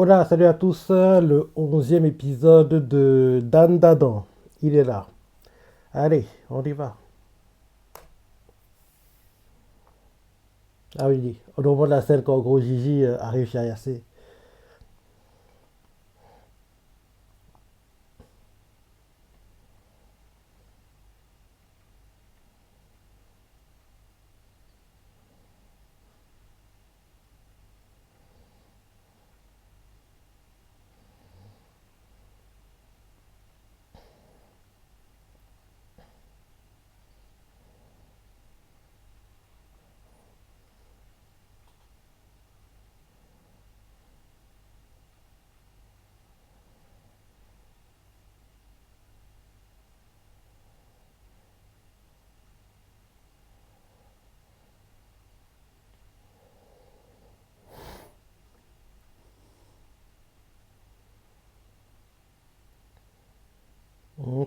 Hola, salut à tous, le 11e épisode de Dan Dadan. Il est là. Allez, on y va. Ah oui, on revoit la scène quand Gros Gigi arrive chez Ayacé.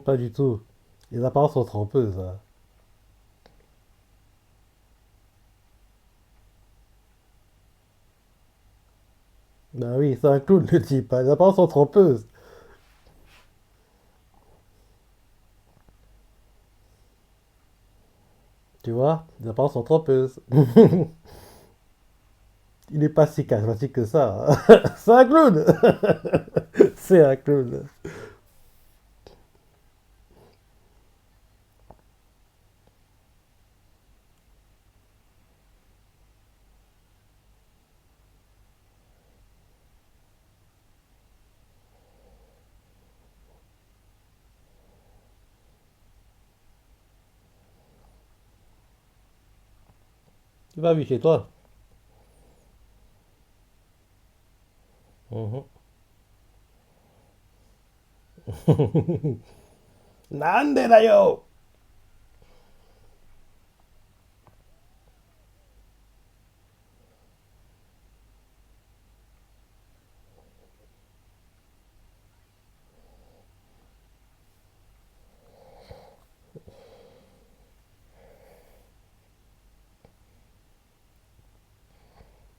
Pas du tout. Les apparences sont trompeuses, hein. Bah oui, c'est un clown le type, hein. Les apparences sont trompeuses. Tu vois, les apparences sont trompeuses. Il n'est pas si charismatique que ça, hein. C'est un clown. C'est un clown. Tu vas vivre chez toi. Mhm. Nande da yo.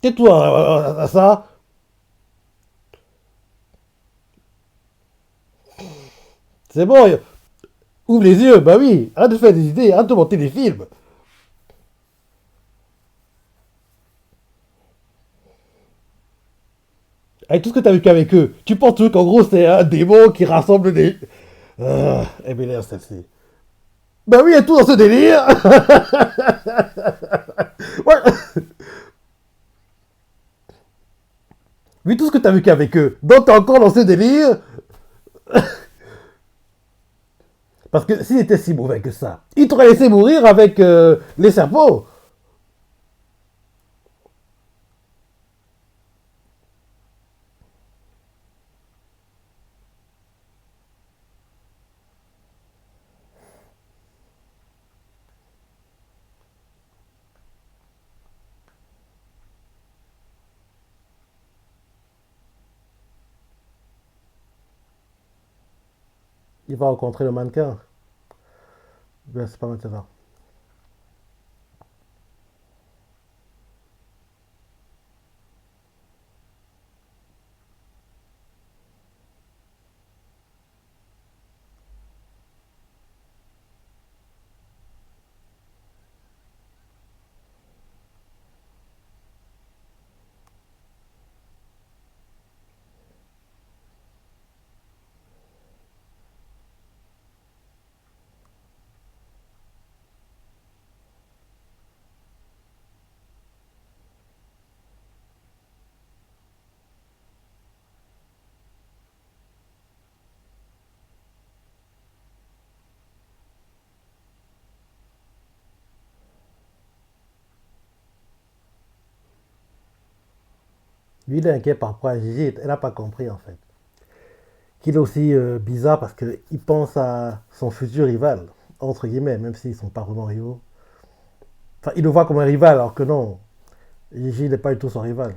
Tais-toi, ça. C'est bon, ouvre les yeux, bah oui, arrête de faire des idées, arrête de monter des films. Avec tout ce que t'as vécu avec eux, tu penses toujours qu'en gros c'est un démon qui rassemble des. Elle m'énerve celle-ci. Bah oui, il y a tout dans ce délire. Ouais. Vu tout ce que t'as vécu avec eux, donc t'es encore dans ce délire. Parce que s'il était si mauvais que ça, il t'aurait laissé mourir avec les serpents. Il va rencontrer le mannequin. Ben, c'est pas maintenant. Lui, il est inquiet par rapport à Gigi, elle n'a pas compris en fait. Qu'il est aussi bizarre parce qu'il pense à son futur rival, entre guillemets, même s'ils sont pas vraiment rivaux. Enfin, il le voit comme un rival, alors que non, Gigi n'est pas du tout son rival.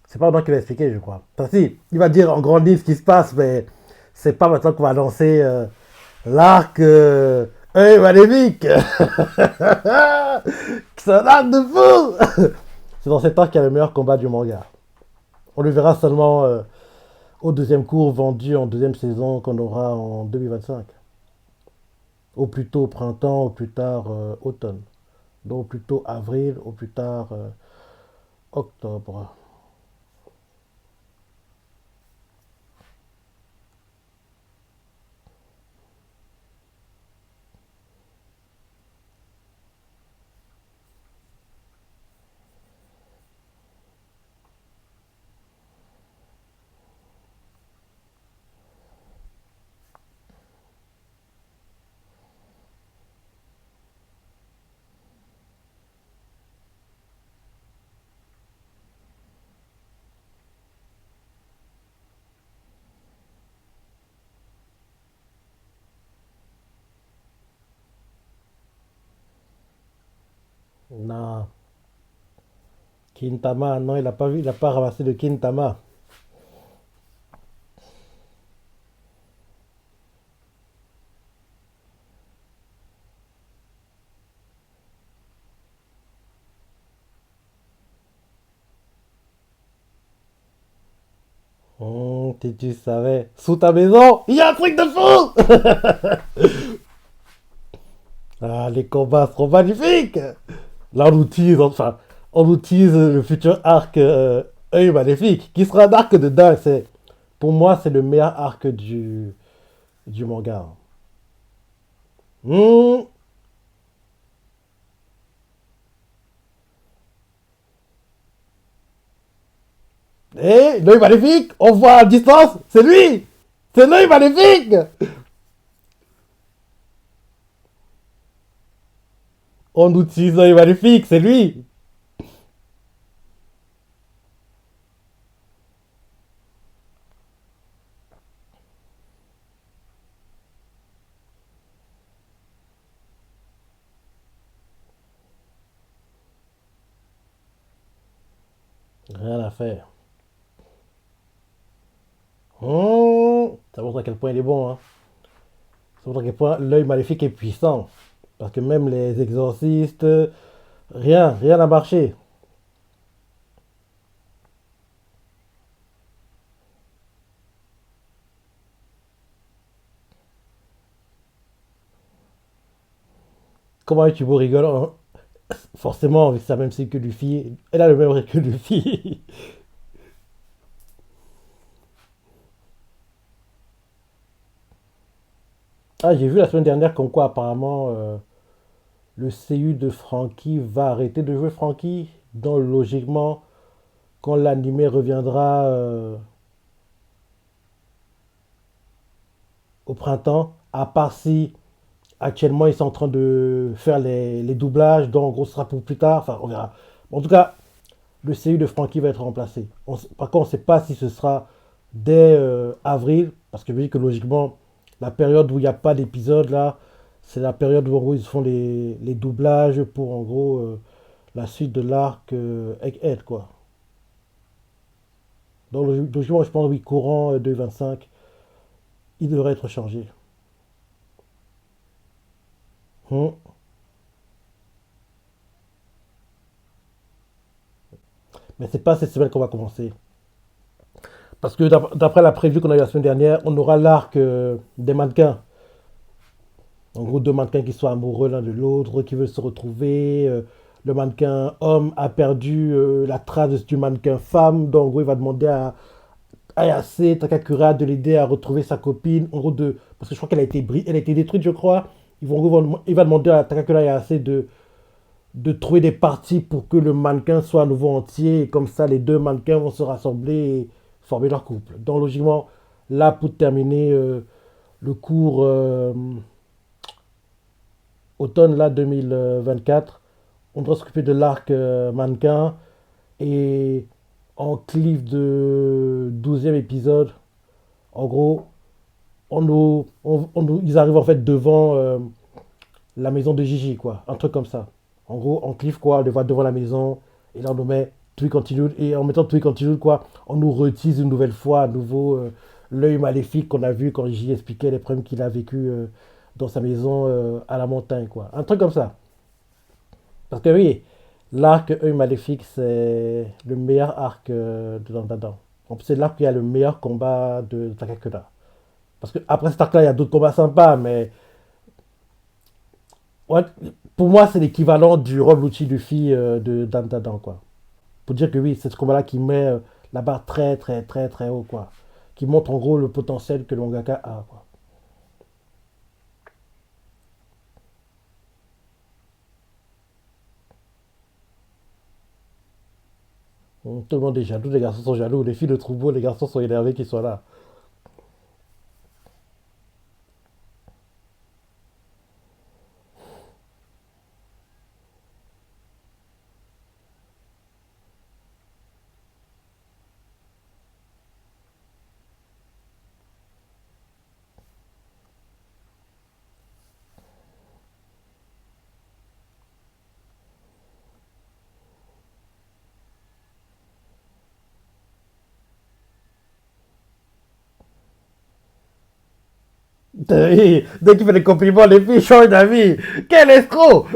C'est pas maintenant qu'il va expliquer, je crois. Enfin, si, il va dire en grande ligne ce qui se passe, mais c'est pas maintenant qu'on va lancer l'arc Hey, maléfique. C'est un arc de fou. C'est dans cet arc qu'il y a le meilleur combat du manga. On le verra seulement au deuxième cours vendu en deuxième saison qu'on aura en 2025. Au plus tôt printemps, au plus tard automne. Donc au plus tôt avril, au plus tard octobre. Non, Kintama, non, il n'a pas vu, il n'a pas ramassé de Kintama. Si tu savais, sous ta maison, il y a un truc de fou. Ah, les combats seront magnifiques. Là, on utilise le futur arc œil maléfique, qui sera un arc de dingue. Pour moi, c'est le meilleur arc du manga. Hmm. Et l'œil maléfique, on voit à distance, c'est lui. C'est l'œil maléfique. On utilise l'œil maléfique, c'est lui. Rien à faire. Ça montre à quel point il est bon. Hein. Ça montre à quel point l'œil maléfique est puissant. Parce que même les exorcistes, rien n'a marché. Comment Ichigo rigole hein. Forcément, avec sa même cycle que Luffy, elle a le même rythme que Luffy. Ah, j'ai vu la semaine dernière comme quoi apparemment le CU de Frankie va arrêter de jouer Frankie. Donc logiquement, quand l'animé reviendra au printemps, à part si actuellement ils sont en train de faire les doublages, donc en gros ce sera pour plus tard, enfin on verra. En tout cas, le CU de Frankie va être remplacé. Par contre, on ne sait pas si ce sera dès avril, parce que je dis que logiquement, la période où il n'y a pas d'épisode là, c'est la période où en gros ils font les doublages pour en gros la suite de l'arc Egghead quoi. Donc logiquement, je pense oui, courant 2025, il devrait être changé. Hmm. Mais c'est pas cette semaine qu'on va commencer. Parce que d'après la prévue qu'on a eu la semaine dernière, on aura l'arc des mannequins. En gros, deux mannequins qui sont amoureux l'un de l'autre, qui veulent se retrouver. Le mannequin homme a perdu la trace du mannequin femme. Donc, en gros, il va demander à Ayase Takakura de l'aider à retrouver sa copine. En gros, parce que je crois qu'elle a été, elle a été détruite, je crois. Il va demander à Takakura et Ayase de trouver des parties pour que le mannequin soit à nouveau entier. Et comme ça, les deux mannequins vont se rassembler et former leur couple. Donc, logiquement, là, pour terminer le cours automne là 2024, on doit s'occuper de l'arc mannequin et en cliff de 12e épisode, en gros, ils arrivent en fait devant la maison de Gigi, quoi, un truc comme ça. En gros, en cliff, quoi, on les voit devant la maison et là on nous met Tweet Continue et en mettant Tweet Continue, quoi, on nous retise une nouvelle fois à nouveau l'œil maléfique qu'on a vu quand Gigi expliquait les problèmes qu'il a vécu dans sa maison à la montagne, quoi. Un truc comme ça. Parce que oui, l'arc œil maléfique, c'est le meilleur arc de Dandadan. C'est l'arc où il y a le meilleur combat de Takakura. Parce que après cet arc-là, il y a d'autres combats sympas, mais ouais, pour moi, c'est l'équivalent du Rob Lucci Luffy de Dandadan, quoi. Pour dire que oui, c'est ce combat-là qui met la barre très, très, très, très haut, quoi. Qui montre en gros le potentiel que le mangaka a, quoi. Tout le monde est jaloux, les garçons sont jaloux, les filles le trouvent beau, les garçons sont énervés qu'ils soient là. Dès qu'il fait des compliments, les filles changent d'avis. Quel escroc.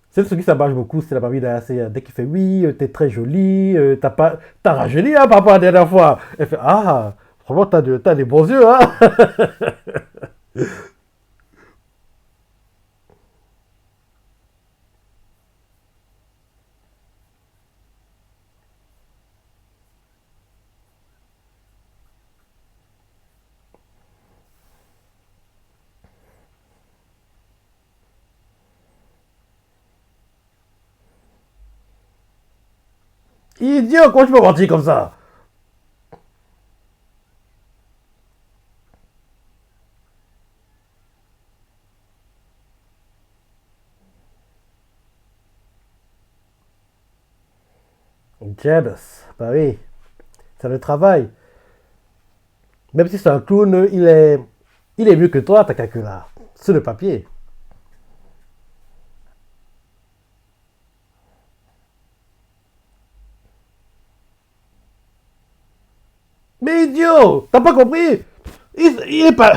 C'est ce qui ça marche beaucoup, c'est la mamie d'Ayase. Dès qu'il fait oui, t'es très jolie, t'as pas, t'as rajeuni hein, par rapport à la dernière fois. Elle fait ah, franchement t'as des bons yeux hein. Idiot, comment tu peux mentir comme ça? Jealous, bah oui, c'est le travail. Même si c'est un clown, il est mieux que toi, Takakura. Sur le papier. Mais idiot, t'as pas compris? Il est pas,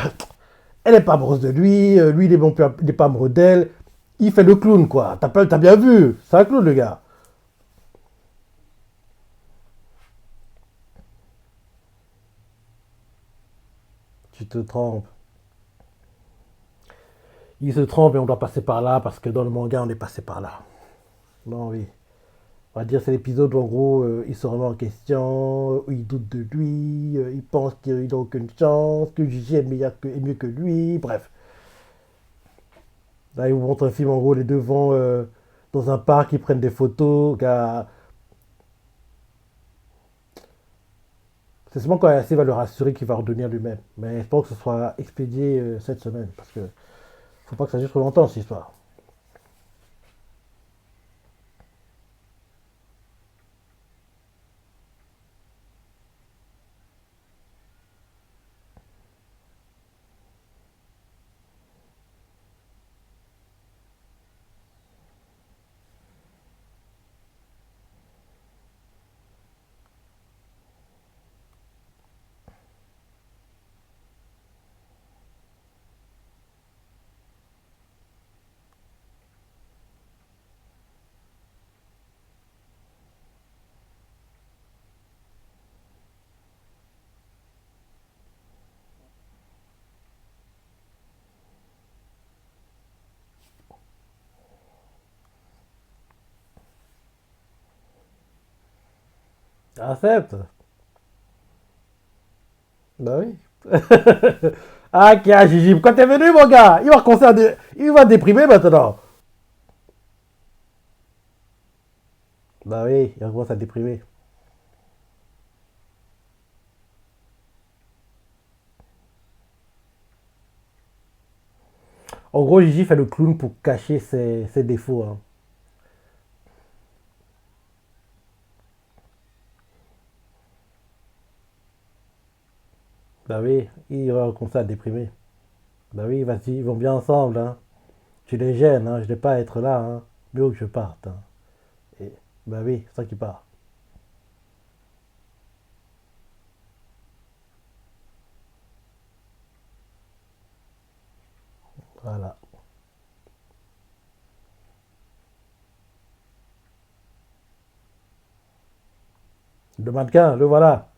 elle est pas amoureuse de lui, lui il est pas amoureux d'elle. Il fait le clown quoi. T'as bien vu? C'est un clown le gars. Tu te trompes. Il se trompe et on doit passer par là parce que dans le manga on est passé par là. Non oui. On va dire c'est l'épisode où en gros il se remet en question, où il doute de lui, il pense qu'il n'a aucune chance, que Gigi est mieux que lui, bref. Là il vous montre un film en gros les deux vont dans un parc, ils prennent des photos, gars. C'est seulement quand AC va le rassurer qu'il va redevenir lui-même. Mais j'espère que ce soit expédié cette semaine parce que faut pas que ça dure trop longtemps cette histoire. Accepte. Bah oui. Ah, qui a Gigi, quand t'es venu, mon gars, il va déprimer maintenant. Bah oui, il commence à déprimer. En gros, Gigi fait le clown pour cacher ses défauts, hein. Bah oui, il va commencer à déprimer. Bah oui, vas-y, ils vont bien ensemble, hein. Tu les gênes, hein. Je vais pas être là, hein. Mais où que je parte, hein. Et, bah oui, c'est ça qui part. Voilà. Le mannequin, le voilà.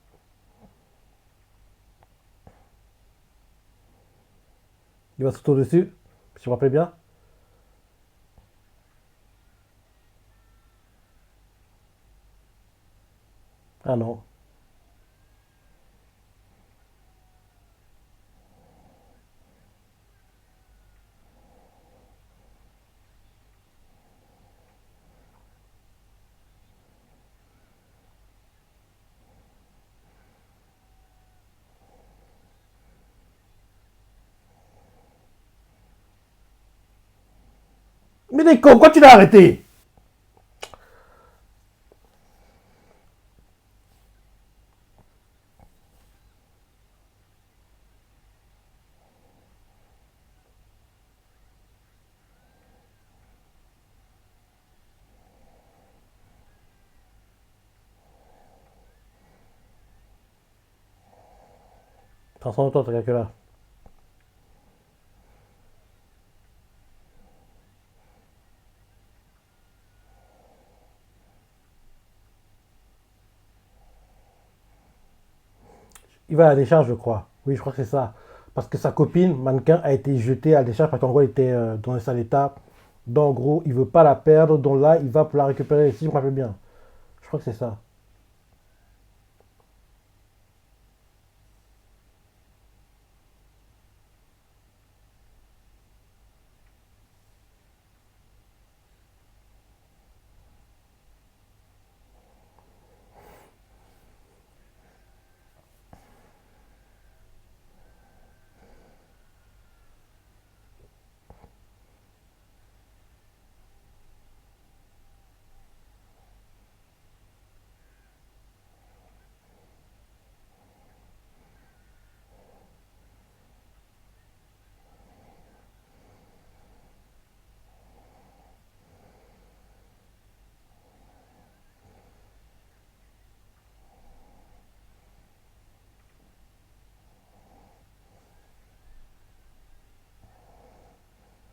Il va sauter dessus, si je me rappelle bien. Ah non. Mais les cons, pourquoi tu l'as arrêté? Transforme-toi, ce gars là. Il va à la décharge, je crois. Oui, je crois que c'est ça. Parce que sa copine, mannequin, a été jetée à la décharge parce qu'en gros, elle était dans un sale état. Donc, en gros, il veut pas la perdre. Donc là, il va pour la récupérer, si je me rappelle bien. Je crois que c'est ça.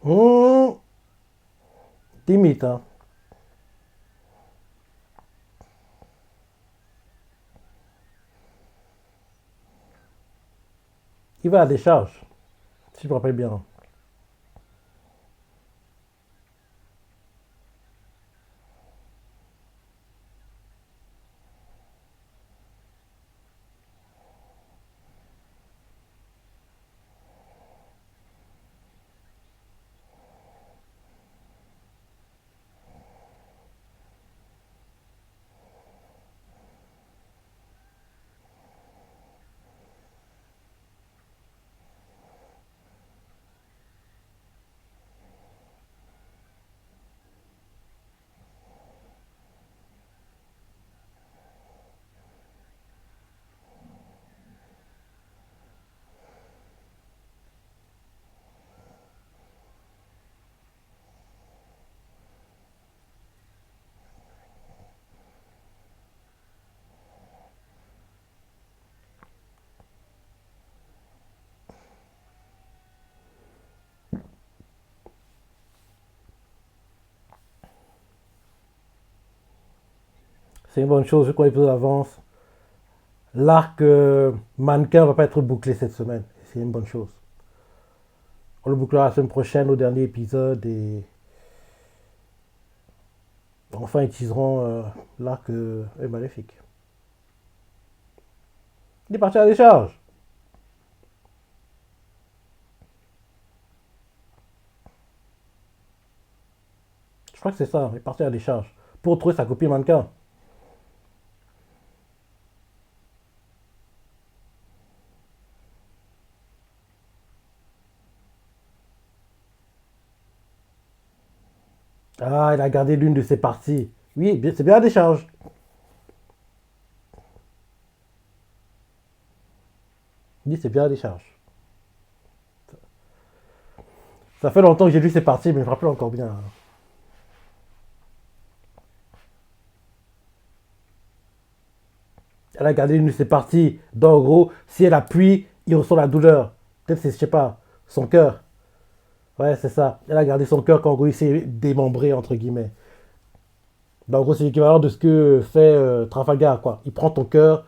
Mmh, limite, hein. Il va à la décharge, si je me rappelle bien. C'est une bonne chose, vu qu'on est plus d'avance. L'arc mannequin va pas être bouclé cette semaine. C'est une bonne chose. On le bouclera la semaine prochaine au dernier épisode et enfin ils teaseront l'arc est maléfique. Il est parti à la décharge. Je crois que c'est ça, il est parti à la décharge. Pour trouver sa copie mannequin. Ah, il a gardé l'une de ses parties. Oui, c'est bien la décharge. Oui, c'est bien la décharge. Ça fait longtemps que j'ai lu ces parties, mais je me rappelle encore bien. Elle a gardé l'une de ses parties. Donc, en gros, si elle appuie, il ressent la douleur. Peut-être c'est, je sais pas, son cœur. Ouais, c'est ça. Elle a gardé son cœur quand en gros il s'est démembré, entre guillemets. Donc, en gros, c'est l'équivalent de ce que fait Trafalgar, quoi. Il prend ton cœur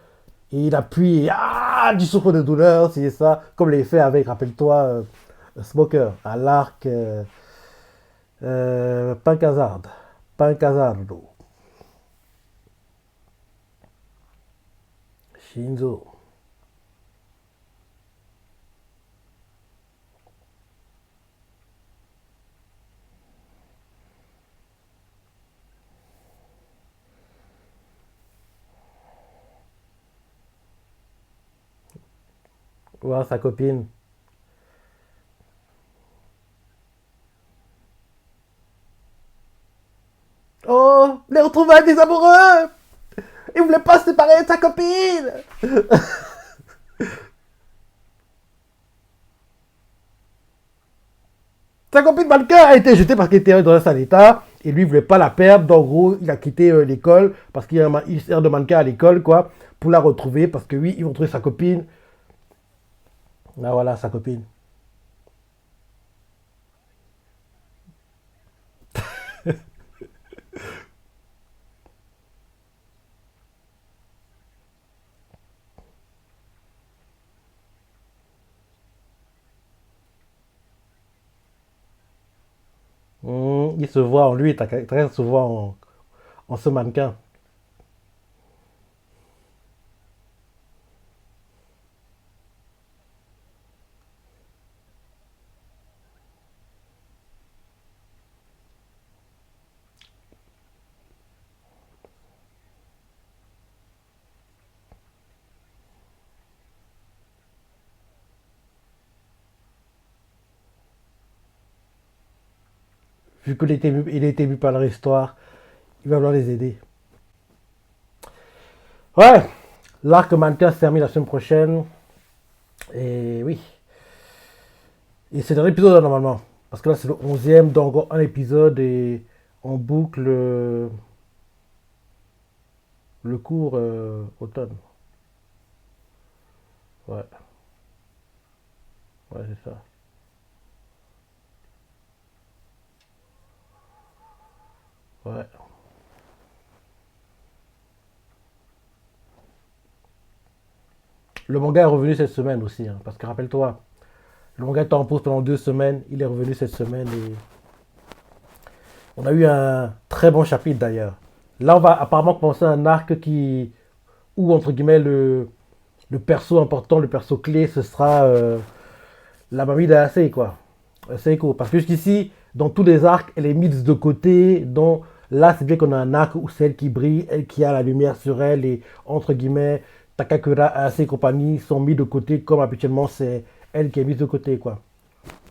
et il appuie et du souffle de douleur, c'est ça. Comme les fait avec, rappelle-toi, Smoker, à l'arc Pancazard. Pancazardo. Shinzo. Voir sa copine. Oh, les retrouvailles des amoureux! Il voulait pas se séparer de sa copine! Sa copine mannequin a été jetée parce qu'elle était dans un sale état. Et lui, il voulait pas la perdre. Donc, en gros, il a quitté l'école parce qu'il sert de mannequin à l'école, quoi, pour la retrouver. Parce que oui, ils vont trouver sa copine. Ah, voilà, sa copine. Il se voit en lui, t'as se voit en ce mannequin. Vu il a été vu par leur histoire, il va vouloir les aider. Ouais, l'arc mannequin se termine la semaine prochaine. Et oui. Et c'est dans l'épisode là, normalement. Parce que là, c'est le 11e, donc un épisode et on boucle le cours automne. Ouais, ouais, c'est ça. Ouais. Le manga est revenu cette semaine aussi, hein, parce que rappelle-toi, le manga était en pause pendant 2 semaines, il est revenu cette semaine et on a eu un très bon chapitre d'ailleurs. Là, on va apparemment commencer un arc où, entre guillemets, le perso important, le perso clé, ce sera la mamie d'Ase, quoi. Seiko. Parce que jusqu'ici, dans tous les arcs, elle est mise de côté. Là, c'est bien qu'on a un arc où c'est elle qui brille, elle qui a la lumière sur elle, et entre guillemets, Takakura, Ase et compagnie sont mis de côté, comme habituellement, c'est elle qui est mise de côté, quoi.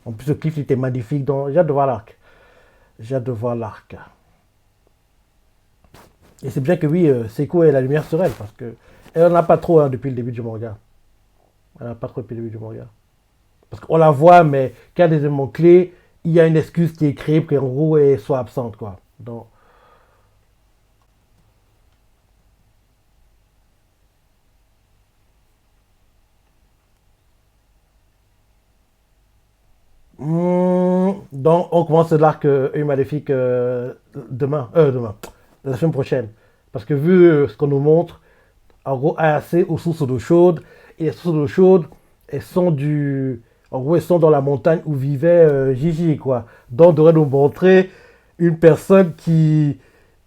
En plus, le cliff était magnifique. Donc, j'ai hâte de voir l'arc. J'ai hâte de voir l'arc. Et c'est bien que oui, Seiko ait la lumière sur elle, parce que elle n'en a pas trop hein, depuis le début du manga. Elle n'en a pas trop depuis le début du manga. Parce qu'on la voit, mais quand il y a des éléments clés, il y a une excuse qui est créée pour qu'en gros, elle soit absente, quoi. Donc, donc on commence l'arc Maléfique demain, la semaine prochaine. Parce que vu ce qu'on nous montre, en gros, AAC aux sources d'eau chaude, et les sources d'eau chaude, elles sont en gros, elles sont dans la montagne où vivait Gigi, quoi. Donc, on devrait nous montrer une personne qui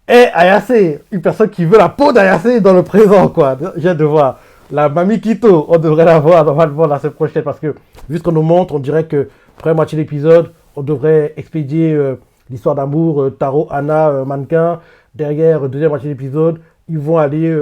est Ayase, une personne qui veut la peau d'Ayase dans le présent, quoi. J'ai hâte de voir. La Mamie Kito, on devrait la voir normalement la semaine prochaine parce que, vu ce qu'on nous montre, on dirait que, première moitié de l'épisode, on devrait expédier l'histoire d'amour, Taro, Anna, mannequin. Derrière, deuxième moitié de l'épisode, ils vont aller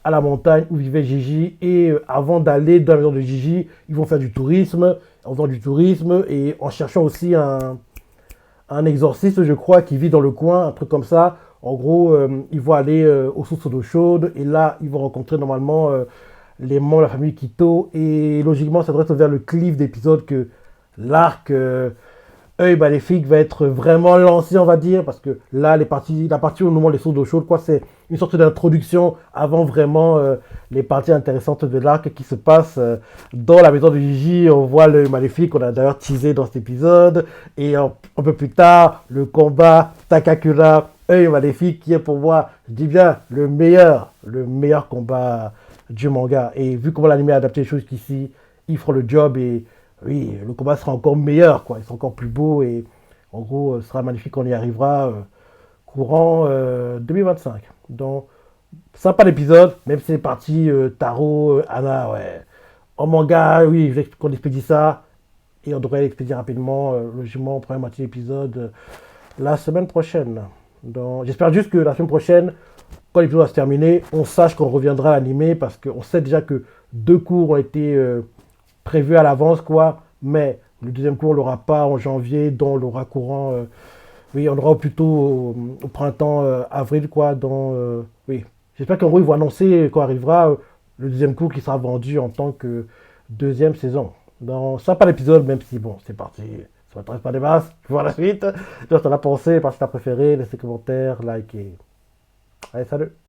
à la montagne où vivait Gigi et avant d'aller dans la maison de Gigi, ils vont faire du tourisme, en faisant du tourisme et en cherchant aussi un exorciste, je crois, qui vit dans le coin, un truc comme ça. En gros, ils vont aller aux sources d'eau chaude et là, ils vont rencontrer normalement les membres de la famille Kito et logiquement, ça devrait être vers le cliff d'épisode que l'arc Œil Maléfique va être vraiment lancé, on va dire, parce que là, la partie au moment des sauts d'eau chaude, quoi, c'est une sorte d'introduction avant vraiment les parties intéressantes de l'arc qui se passent dans la maison de Gigi. On voit l'œil maléfique, on a d'ailleurs teasé dans cet épisode. Et un peu plus tard, le combat Takakura, œil maléfique, qui est pour moi, je dis bien, le meilleur combat du manga. Et vu comment l'anime a adapté les choses qu'ici, ils feront le job et oui, le combat sera encore meilleur, quoi. Il sera encore plus beau et en gros, ce sera magnifique. On y arrivera courant 2025. Donc, sympa l'épisode, même si c'est parti Taro, Anna, ouais. En manga, oui, qu'on expédie ça et on devrait l'expédier rapidement, logiquement, en première moitié d'épisode la semaine prochaine. Donc, j'espère juste que la semaine prochaine, quand l'épisode va se terminer, on sache qu'on reviendra à l'animé parce qu'on sait déjà que 2 cours ont été prévu à l'avance, quoi. Mais le deuxième cours, on l'aura pas en janvier, dont on l'aura courant. Oui, on l'aura plutôt au printemps, avril, quoi. Oui. J'espère qu'en gros, ils vont annoncer quand arrivera le deuxième cours qui sera vendu en tant que deuxième saison. Donc, sympa l'épisode, même si, bon, c'est parti. Ça m'intéresse pas des masses. Je vois la suite. Tu t'en as pensé, parce que t'as préféré, laissez commentaires, like et. Allez, salut!